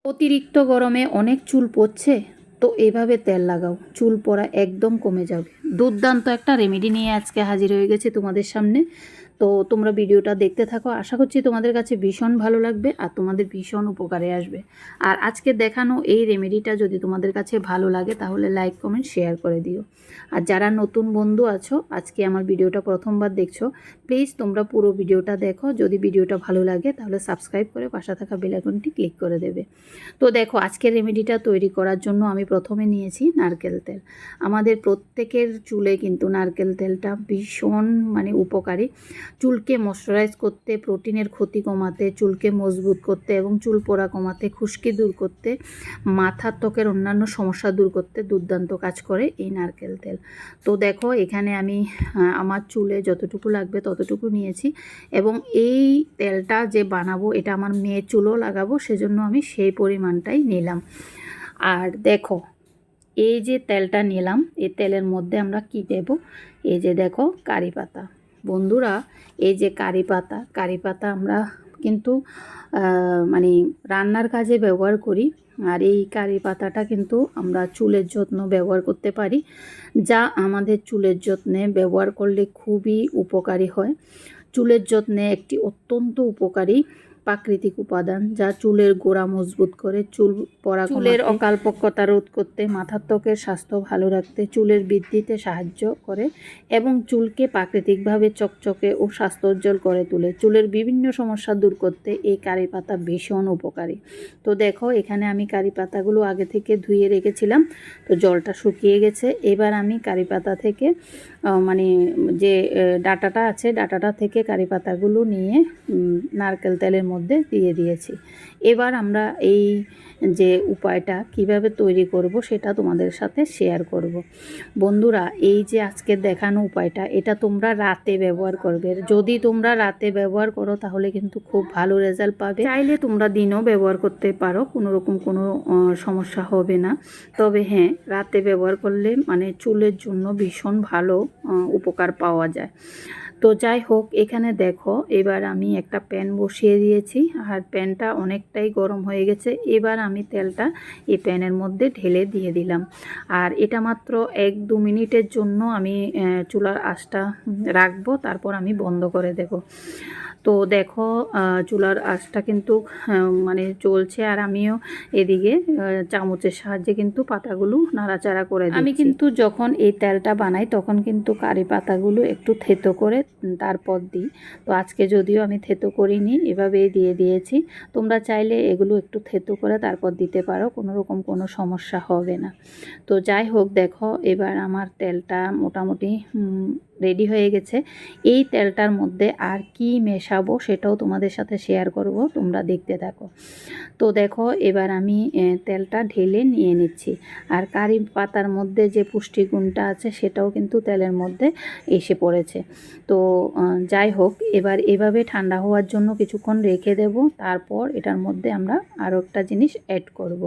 অতিরিক্ত গরমে অনেক চুল পড়ছে, তো এভাবে তেল লাগাও, চুল পড়া একদম কমে যাবে। দুর্দান্ত একটা রেমেডি নিয়ে আজকে হাজির হয়ে গেছে তোমাদের সামনে। তো তোমরা ভিডিওটা দেখতে থাকো, আশা করছি তোমাদের কাছে ভীষণ ভালো লাগবে আর তোমাদের ভীষণ উপকারে আসবে। আর আজকে দেখানো এই রেমেডিটা যদি তোমাদের কাছে ভালো লাগে তাহলে লাইক কমেন্ট শেয়ার করে দিও। আর যারা নতুন বন্ধু আছো, আজকে আমার ভিডিওটা প্রথমবার দেখছো, প্লিজ তোমরা পুরো ভিডিওটা দেখো। যদি ভিডিওটা ভালো লাগে তাহলে সাবস্ক্রাইব করে পাশে থাকা বেল আইকনটি ক্লিক করে দেবে। তো দেখো, আজকের রেমেডিটা তৈরি করার জন্য আমি প্রথমে নিয়েছি নারকেল তেল। আমাদের প্রত্যেকের চুলে কিন্তু নারকেল তেলটা ভীষণ উপকারী। চুলকে ময়শ্চারাইজ করতে, প্রোটিনের ক্ষতি কমাতে, চুলকে মজবুত করতে এবং চুল পোড়া কমাতে, খুশকি দূর করতে, মাথার ত্বকের অন্যান্য সমস্যা দূর করতে দুর্দান্ত কাজ করে এই নারকেল তেল। তো দেখো, এখানে আমি আমার চুলে যতটুকু লাগবে ততটুকু নিয়েছি এবং এই তেলটা যে বানাবো এটা আমার মেয়ের চুলও লাগাবো, সেজন্য আমি সেই পরিমাণটাই নিলাম। আর দেখো, এই যে তেলটা নিলাম, এই তেলের মধ্যে আমরা কি দেব? এই যে দেখো, কারি পাতা। বন্ধুরা, এই যে কারি পাতা আমরা কিন্তু রান্নার কাজে ব্যবহার করি। আর এই কারি পাতাটা কিন্তু আমরা চুলের যত্ন ব্যবহার করতে পারি, যা আমাদের চুলের যত্নে ব্যবহার করলে খুবই উপকারী হয়। চুলের যত্নে একটি অত্যন্ত উপকারী প্রাকৃতিক উপাদান, যা চুলের গোড়া মজবুত করে, চুল পড়া, চুলের অকালপক্কতা রোধ করতে, মাথার ত্বকের স্বাস্থ্য ভালো রাখতে, চুলের বৃদ্ধিতে সাহায্য করে এবং চুলকে প্রাকৃতিকভাবে চকচকে ও স্বাস্থ্যোজ্জ্বল করে তোলে। চুলের বিভিন্ন সমস্যা দূর করতে এই কারি পাতা ভীষণ উপকারী। তো দেখো, এখানে আমি কারি পাতাগুলো আগে থেকে ধুয়ে রেখেছিলাম, তো জলটা শুকিয়ে গেছে। এবার আমি কারি পাতা থেকে যে ডাঁটাটা আছে, ডাঁটাটা থেকে কারি পাতাগুলো নিয়ে নারকেল তেলের মধ্যে দিয়ে দিয়েছি। এবার আমরা এই যে উপায়টা কিভাবে তৈরি করব সেটা তোমাদের সাথে শেয়ার করব। বন্ধুরা, এই যে আজকে দেখানো উপায়টা, এটা তোমরা রাতে ব্যবহার করবে। যদি তোমরা রাতে ব্যবহার করো তাহলে কিন্তু খুব ভালো রেজাল্ট পাবে। চাইলে তোমরা দিনও ব্যবহার করতে পারো, কোনো সমস্যা হবে না। তবে হ্যাঁ, রাতে ব্যবহার করলে চুলের জন্য ভীষণ ভালো উপকার পাওয়া যায়। তো যাই হোক, এখানে দেখো, এবার আমি একটা প্যান বসিয়ে দিয়েছি আর প্যানটা অনেকটাই গরম হয়ে গেছে। এবার আমি তেলটা এই প্যানের মধ্যে ঢেলে দিয়ে দিলাম। আর এটা মাত্র 1-2 মিনিটের জন্য আমি চুলার আঁচটা রাখবো, তারপর আমি বন্ধ করে দেব। তো দেখো, চুলার আঁচটা কিন্তু চলছে আর আমিও এদিকে চামচের সাহায্যে কিন্তু পাতাগুলো নাড়াচাড়া করে দিচ্ছি। আমি কিন্তু যখন এই তেলটা বানাই তখন কিন্তু কারি পাতাগুলো একটু থেতো করে তারপর দিই। তো আজকে যদিও আমি থেতো করিনি, এভাবেই দিয়ে দিয়েছি। তোমরা চাইলে এগুলো একটু থেতো করে তারপর দিতে পারো, কোনো সমস্যা হবে না। তো যাই হোক, দেখো, এবার আমার তেলটা মোটামুটি রেডি হয়ে গেছে। এই তেলটার মধ্যে আর কি মেশাবো সেটাও তোমাদের সাথে শেয়ার করব, তোমরা দেখতে থাকো। তো দেখো, এবার আমি তেলটা ঢেলে নিয়ে নিচ্ছি। আর কারি পাতার মধ্যে যে পুষ্টিগুণটা আছে সেটাও কিন্তু তেলের মধ্যে এসে পড়েছে। তো যাই হোক, এবার এভাবে ঠান্ডা হওয়ার জন্য কিছুক্ষণ রেখে দেব। তারপর এটার মধ্যে আমরা আরও একটা জিনিস অ্যাড করব।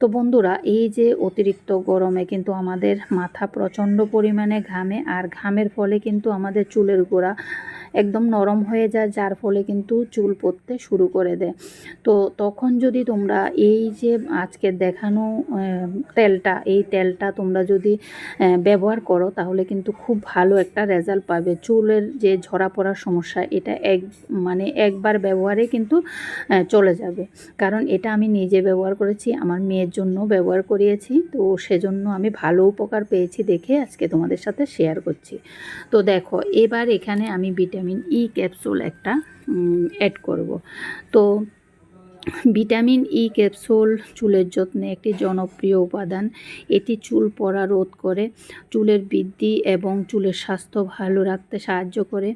তো বন্ধুরা, এই যে অতিরিক্ত গরমে কিন্তু আমাদের মাথা প্রচণ্ড পরিমাণে ঘামে, আর ঘামের ফলে কিন্তু আমাদের চুলের গোড়া একদম নরম হয়ে যায়, যার ফলে কিন্তু চুল পড়তে শুরু করে দেয়। তো তখন যদি তোমরা এই যে আজকে দেখানো এই তেলটা তোমরা যদি ব্যবহার করো তাহলে কিন্তু খুব ভালো একটা রেজাল্ট পাবে। চুলের যে ঝরা পড়ার সমস্যা, এটা একবার ব্যবহারে কিন্তু চলে যাবে। কারণ এটা আমি নিজে ব্যবহার করেছি, আমার মেয়ের জন্য ব্যবহার করিয়েছি, তো সেজন্য আমি ভালো উপকার পেয়েছি দেখে আজকে তোমাদের সাথে শেয়ার করছি। তো দেখো, এবার এখানে আমি ভিটামিন ই ক্যাপসুল একটা অ্যাড করব। তো ভিটামিন ই ক্যাপসুল চুলের যত্নে একটি জনপ্রিয় উপাদান। এটি চুল পড়া রোধ করে, চুলের বৃদ্ধি এবং চুলের স্বাস্থ্য ভালো রাখতে সাহায্য করে।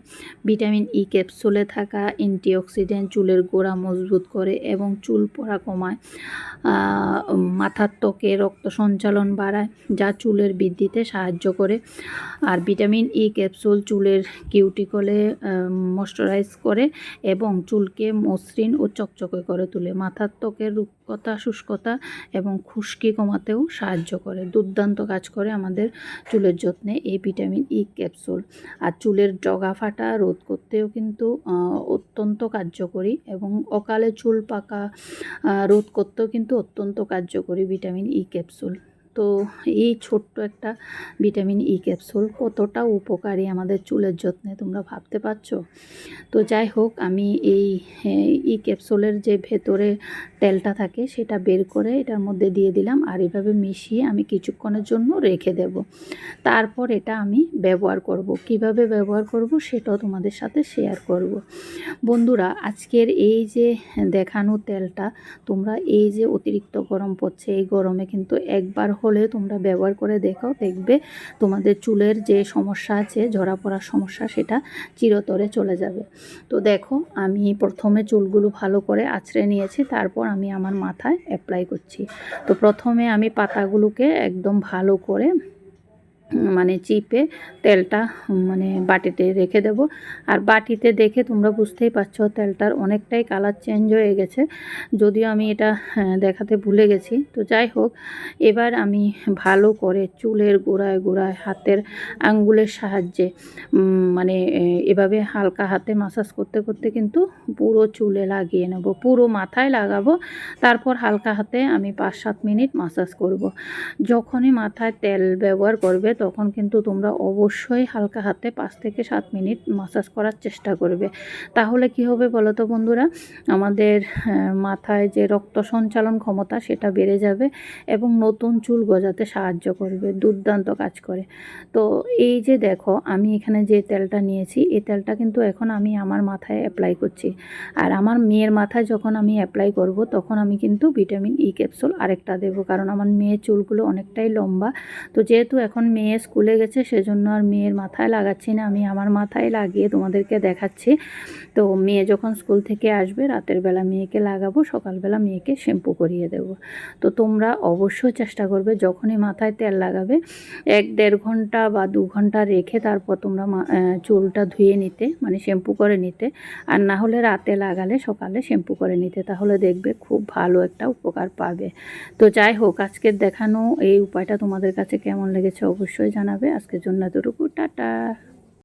ভিটামিন ই ক্যাপসুলে থাকা অ্যান্টিঅক্সিডেন্ট চুলের গোড়া মজবুত করে এবং চুল পড়া কমায়। মাথার ত্বকে রক্ত সঞ্চালন বাড়ায়, যা চুলের বৃদ্ধিতে সাহায্য করে। আর ভিটামিন ই ক্যাপসুল চুলের কিউটিকলে ময়শ্চারাইজ করে এবং চুলকে মসৃণ ও চকচকে করে তোলে। তুলে, মাথার ত্বকের রুক্ষতা, শুষ্কতা এবং খুশকি কমাতেও সাহায্য করে। দুর্দান্ত কাজ করে আমাদের চুলের যত্নে এই ভিটামিন ই ক্যাপসুল। আর চুলের ডগা ফাটা রোধ করতেও কিন্তু অত্যন্ত কার্যকরী, এবং অকালে চুল পাকা রোধ করতেও কিন্তু অত্যন্ত কার্যকরী ভিটামিন ই ক্যাপসুল। তো এই ছোট্ট একটা ভিটামিন ই ক্যাপসুল কতটা উপকারী আমাদের চুলের যত্নে তোমরা ভাবতে পারছো? তো যাই হোক, আমি এই ই ক্যাপসুলের যে ভেতরে তেলটা থাকে সেটা বের করে এটার মধ্যে দিয়ে দিলাম, আর এভাবে মিশিয়ে আমি কিছুক্ষণের জন্য রেখে দেব। তারপর এটা আমি ব্যবহার করব। কিভাবে ব্যবহার করব সেটাও তোমাদের সাথে শেয়ার করব। বন্ধুরা, আজকের এই যে দেখানো তেলটা তোমরা এই যে অতিরিক্ত গরম পড়ছে, এই গরমে কিন্তু একবার হলে তোমরা ব্যবহার করে দেখো, দেখবে তোমাদের চুলের যে সমস্যা আছে, ঝরা পড়ার সমস্যা, সেটা চিরতরে চলে যাবে। তো দেখো, আমি প্রথমে চুলগুলো ভালো করে আঁচড়ে নিয়েছি, তারপর আমি আমার মাথায় অ্যাপ্লাই করছি। তো প্রথমে আমি পাতাগুলোকে একদম ভালো করে মানে চিপে তেলটা বাটিতে রেখে দেব। আর বাটিতে দেখে তোমরা বুঝতেই পারছো তেলটার অনেকটাই কালার চেঞ্জ হয়ে গেছে, যদিও আমি এটা দেখাতে ভুলে গেছি। তো যাই হোক, এবার আমি ভালো করে চুলের গোড়ায় গোড়ায় হাতের আঙ্গুলের সাহায্যে এভাবে হালকা হাতে মাসাজ করতে করতে কিন্তু পুরো চুলে লাগিয়ে নেব, পুরো মাথায় লাগাবো। তারপর হালকা হাতে আমি 5-7 মিনিট মাসাজ করব। যখনই মাথায় তেল ব্যবহার করবে তখন কিন্তু তোমরা অবশ্যই হালকা হাতে 5 থেকে 7 মিনিট মাসাজ করার চেষ্টা করবে। তাহলে কি হবে বলো তো বন্ধুরা, আমাদের মাথায় যে রক্ত সঞ্চালন ক্ষমতা সেটা বেড়ে যাবে এবং নতুন চুল গজাতে সাহায্য করবে। দুর্দান্ত কাজ করে। তো এই যে দেখো, আমি এখানে যে তেলটা নিয়েছি, এই তেলটা কিন্তু এখন আমি আমার মাথায় অ্যাপ্লাই করছি। আর আমার মেয়ের মাথায় যখন আমি অ্যাপ্লাই করব তখন আমি কিন্তু ভিটামিন ই ক্যাপসুল আরেকটা দেবো, কারণ আমার মেয়ের চুলগুলো অনেকটাই লম্বা। তো যেহেতু এখন মেয়ে স্কুলে গেছে, সেজন্য আর মেয়ের মাথায় লাগাচ্ছি না, আমি আমার মাথায় লাগিয়ে তোমাদেরকে দেখাচ্ছি। তো মেয়ে যখন স্কুল থেকে আসবে রাতের বেলা মেয়েকে লাগাবো, সকালবেলা মেয়েকে শ্যাম্পু করিয়ে দেব। তো তোমরা অবশ্যই চেষ্টা করবে যখনই মাথায় তেল লাগাবে 1-1.5 ঘন্টা বা 2 ঘন্টা রেখে তারপর তোমরা চুলটা ধুয়ে নিতে, শ্যাম্পু করে নিতে। আর না হলে রাতে লাগালে সকালে শ্যাম্পু করে নিতে, তাহলে দেখবে খুব ভালো একটা উপকার পাবে। তো যাই হোক, আজকের দেখানো এই উপায়টা তোমাদের কাছে কেমন লেগেছে অবশ্যই জানাবে। আজকের জন্য এতটুকু, টাটা।